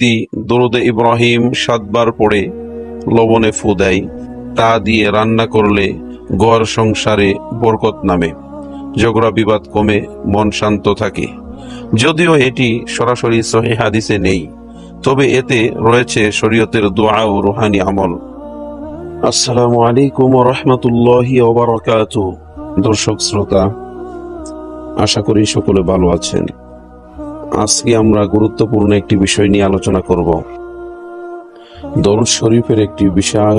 ব্যক্তি দরুদে ইব্রাহিম 7 বার পড়ে লবণে ফু দেয়, তা দিয়ে রান্না করলে ঘর সংসারে বরকত নামে, ঝগড়া বিবাদ কমে, মন শান্ত থাকে। যদিও এটি সরাসরি সহিহ হাদিসে নেই, তবে এতে রয়েছে শরীয়তের দোয়া ও রুহানি আমল। আসসালামু আলাইকুম ওয়া রাহমাতুল্লাহি ওয়া বারাকাতুহু। দর্শক শ্রোতা, আশা করি সকলে ভালো আছেন। আজকে আমরা গুরুত্বপূর্ণ একটি বিষয় নিয়ে আলোচনা করব। দরুদ শরীফের একটি বিশাল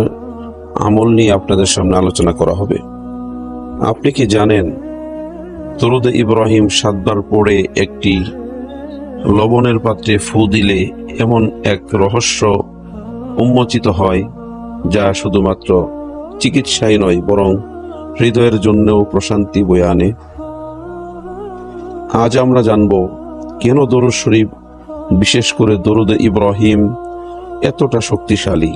আমল নিয়ে আপনাদের সামনে আলোচনা করা হবে। আপনি কি জানেন, দরুদ ইব্রাহিম 7 বার পড়ে একটি লবণের পাত্রে ফু দিলে এমন এক রহস্য উন্মোচিত হয়, যা শুধুমাত্র চিকিৎসাই নয়, বরং হৃদয়ের জন্যও প্রশান্তি বয়ে আনে। আজ আমরা জানব কেন দরুদ শরীফ, বিশেষ করে দরুদ ইব্রাহিম এতটা শক্তিশালী,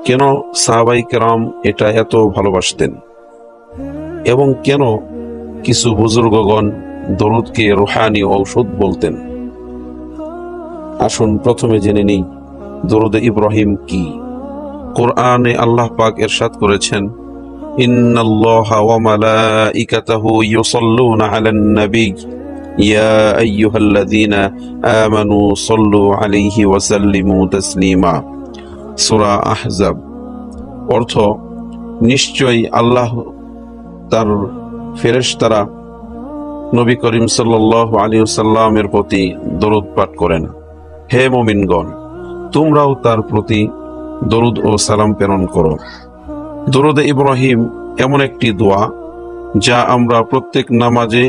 কেন সাহাবায়ে কেরাম এটা এত ভালোবাসতেন, এবং কেন কিছু বুজুর্গগণ দরুদকে রুহানি ঔষধ বলতেন। আসুন প্রথমে জেনে নিই দরুদ ইব্রাহিম কি। কোরআনে আল্লাহ পাক ইরশাদ করেছেন, ইন্নাল্লাহা ওয়া মালাইকাতাহু ইউসাল্লুনা আলান নবী ইয়া আইয়ুহাল্লাযীনা আমানু সাল্লু আলাইহি ওয়া সাল্লিমু তাসলিমা। সূরা আহজাব। অর্থ, নিশ্চয়ই আল্লাহ তার ফেরেশতারা নবী করিম সাল্লাল্লাহু আলাইহি ওয়াসাল্লামের প্রতি দরুদ পাঠ করেন। হে মুমিনগণ, তোমরাও তার প্রতি দরুদ ও সালাম প্রেরণ করো। দরুদ ইব্রাহিম এমন একটি দোয়া যা আমরা প্রত্যেক নামাজে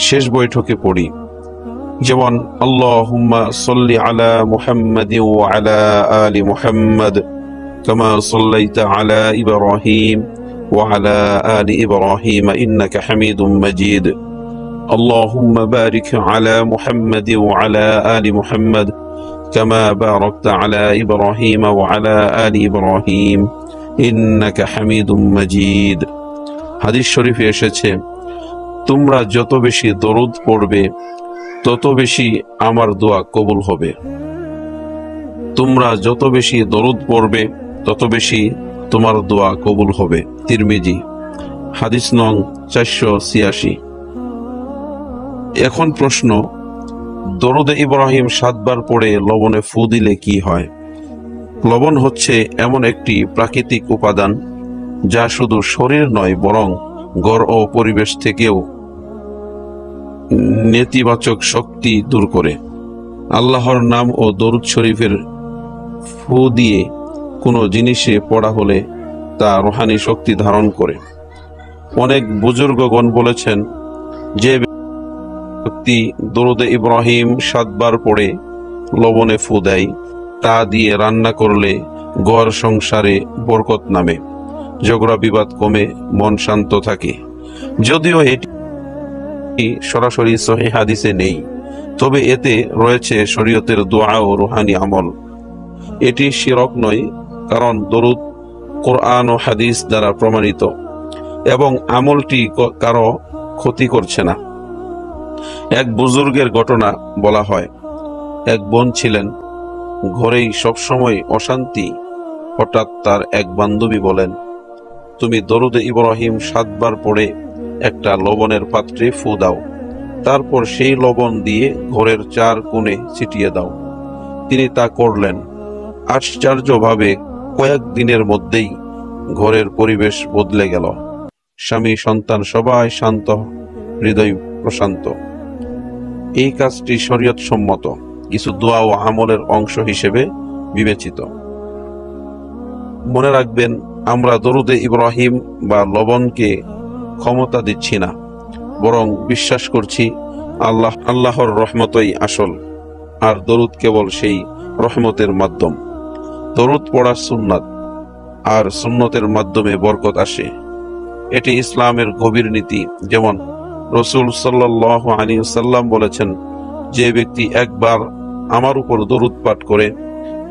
শেষ বৈঠকে পড়ি। যেমন আল্লাহুম্মা সাল্লি আলা মুহাম্মাদিন ওয়া আলা আলি মুহাম্মাদ কামা সাল্লাইতা আলা ইব্রাহিম ওয়া আলা আলি ইব্রাহিম ইন্নাকা হামিদুম মাজিদ। আল্লাহুম্মা বারিক আলা মুহাম্মাদিন ওয়া আলা আলি মুহাম্মাদ কামা বারাকতা আলা ইব্রাহিম ওয়া আলা আলি ইব্রাহিম ইন্নাকা হামিদুম মাজিদ। হাদিস শরীফে এসেছে, তোমরা যত বেশি দরুদ পড়বে তত বেশি আমার দোয়া কবুল হবে। তোমরা যত বেশি দরুদ পড়বে তত বেশি তোমার দোয়া কবুল হবে। তিরমিজি, হাদিস নং 486। এখন প্রশ্ন, দরুদ ইব্রাহিম 7 বার পড়ে লবণে ফু দিলে কি হয়? লবণ হচ্ছে এমন একটি প্রাকৃতিক উপাদান যা শুধু শরীর নয়, বরং ঘর ও পরিবেশ থেকেও নেতিবাচক শক্তি দূর করে। আল্লাহর নাম ও দরুদ শরীফের ফু দিয়ে কোনো জিনিসে পড়া হলে তা রুহানি শক্তি ধারণ করে। অনেক বুজুর্গগণ বলেছেন, যে ব্যক্তি দরুদ ইব্রাহিম 7 বার পড়ে লবণে ফু দেয়, তা দিয়ে রান্না করলে ঘর সংসারে বরকত নামে, ঝগড়া বিবাদ কমে, মন শান্ত থাকে। যদিও এটি সরাসরি সহিহ হাদিসে নেই, তবে এতে রয়েছে শরীয়তের দোয়া ও রুহানি আমল। এটি শিরক নয়, কারণ দরুদ কোরআন ও হাদিস দ্বারা প্রমাণিত, এবং আমলটি কারো ক্ষতি করছে না। এক বুজুর্গের ঘটনা বলা হয়। এক বোন ছিলেন, ঘরেই সবসময় অশান্তি। হঠাৎ তার এক বান্ধবী বলেন, তুমি দরুদ ইব্রাহিম 7 বার পড়ে একটা লবণের পাত্রে ফু দাও, তারপর সেই লবণ দিয়ে ঘরের 4 কোণে ছিটিয়ে দাও। তিনি তা করলেন। আশ্চর্যভাবে কয়েক দিনের মধ্যেই ঘরের পরিবেশ বদলে গেল। স্বামী, সন্তান সবাই শান্ত, হৃদয় প্রশান্ত। এই কাজটি শরীয়ত সম্মত, কিছু দোয়া ও আমলের অংশ হিসেবে বিবেচিত। মনে রাখবেন, আমরা দরুদে ইব্রাহিম বা লবণকে ক্ষমতা দিচ্ছি না, বরং বিশ্বাস করছি আল্লাহর রহমতই আসল, আর দরুদ কেবল সেই রহমতের মাধ্যম। দরুদ পড়া সুন্নাত, আর সুন্নতের মাধ্যমে বরকত আসে। এটি ইসলামের গভীর নীতি। যেমন রাসূল সাল্লাল্লাহু আলাইহি ওয়াসাল্লাম বলেছেন, যে ব্যক্তি একবার আমার উপর দরুদ পাঠ করে,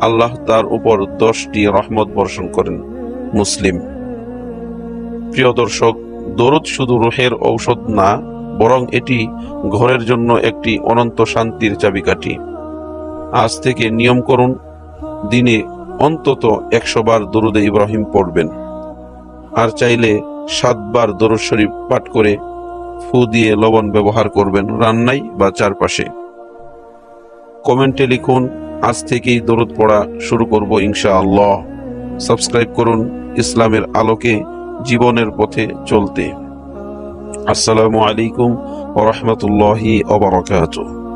আল্লাহ তার উপর 10টি রহমত বর্ষণ করেন। মুসলিম। প্রিয় দর্শক, দরুদ শুধু রুহের ঔষধ না, বরং এটি ঘরের জন্য একটি অনন্ত শান্তির চাবিকাঠি। আজ থেকে নিয়ম করুন, দিনে অন্তত 100 বার দরুদে ইব্রাহিম পড়বেন। আর চাইলে 7 বার দরুদ শরীফ পাঠ করে ফু দিয়ে লবণ ব্যবহার করবেন রান্নায় বা চারপাশে। কমেন্টে লিখুন, আজ থেকেই দরুদ পড়া শুরু করব ইনশাআল্লাহ। সাবস্ক্রাইব করুন ইসলামের আলোকে জীবনের পথে চলতে। আসসালামু আলাইকুম ওয়া রাহমাতুল্লাহি ওয়া বারাকাতুহু।